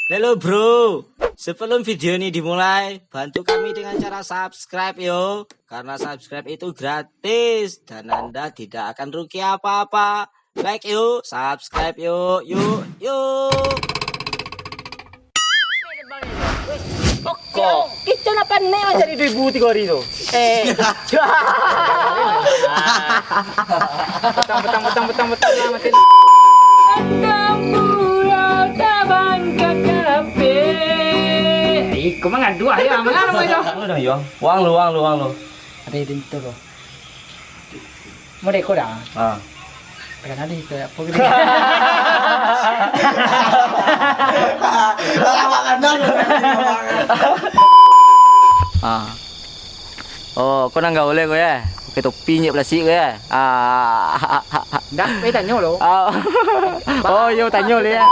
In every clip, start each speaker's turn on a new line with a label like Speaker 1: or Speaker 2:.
Speaker 1: Halo bro, sebelum video ini dimulai, bantu kami dengan cara subscribe yo. Karena subscribe itu gratis dan Anda tidak akan rugi apa-apa. Like yuk, subscribe yuk, yuk.
Speaker 2: Kok itu apa nih mas dari 2003 itu? Betang mati. Pulau Tabang KKP. Iku mah ngadu ya, mana mau itu?
Speaker 1: Udah yo, uang lu.
Speaker 2: Ada itu loh. Mau deko dah. Kan ada itu apa gitu.
Speaker 1: Oh, kau nang gak boleh kau ya? Pakai topi nyek plastik kau ya?
Speaker 2: Dah, mai tanya lo.
Speaker 1: Oh, yo tanya le ya.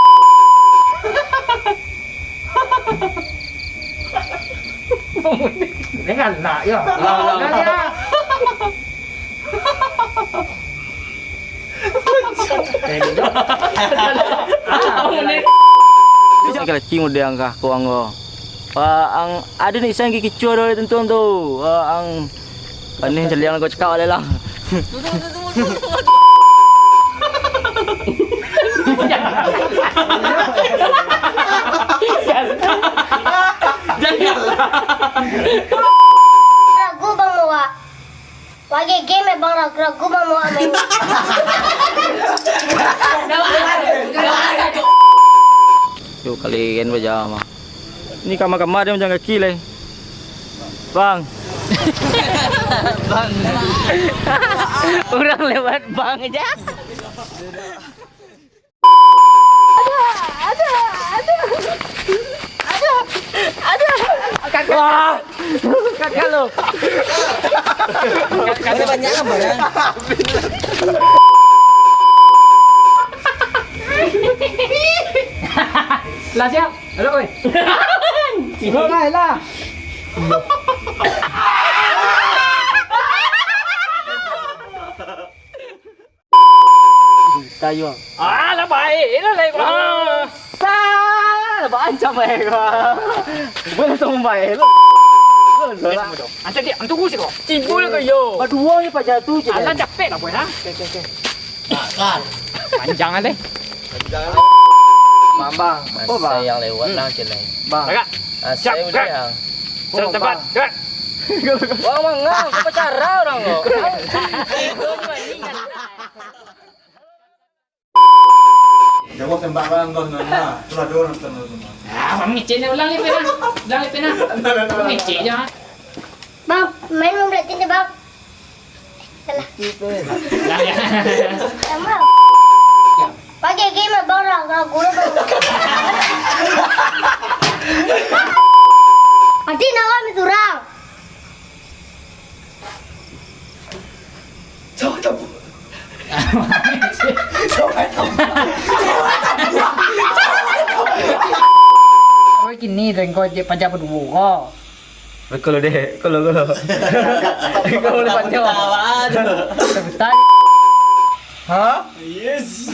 Speaker 2: Dengan nak ya.
Speaker 1: Kalau cing udah angkah kau anggo. Ang ada ni sang kicu ada tentu tu. Ang ani jeliang kau cakap ada lah.
Speaker 3: Ragu bang Moa. Wage game bang ragu bang Moa main.
Speaker 1: Yuk kalian berjama. Ini kamar-kamar dia macam kaki lah. Bang. Bang. Orang lewat bang aja. Kakak lo. Kakak banyak apa ya?
Speaker 2: Lah siap. Halo oi. Siap lah.
Speaker 1: Tayo.
Speaker 2: Lah baik. Lah lai ko.
Speaker 1: Ba anh chăm mày quá. Bữa xong mày lo.
Speaker 2: Anca dia, antu ku sih kok. Cinggu lah kau.
Speaker 1: Aduh, ya pada tu je.
Speaker 2: Alah capek lah buat ha.
Speaker 1: Kan.
Speaker 2: Panjang ah deh.
Speaker 1: Bang. Oh, bang. Saya yang lewat lah jalan. Bang.
Speaker 2: Agak.
Speaker 1: Saya udah yang.
Speaker 2: Cepat. Cepat.
Speaker 1: Wah, mangga, apa cara orang kok?
Speaker 4: Jawab tembak barang kau nana, tu ada orang sana tu.
Speaker 2: Mengecek ni ulang ni pena. Mengecek je.
Speaker 3: Bang, main membelat ni bang. Salah.
Speaker 2: Lah ya.
Speaker 3: Sama. Wage game bang ragu bang. Mati nawa misurang.
Speaker 2: Kau kini rengkau je pajak berdua kau.
Speaker 1: Kalau deh, kalau. Kau boleh panjang.
Speaker 2: Betul.
Speaker 4: Hah? Yes.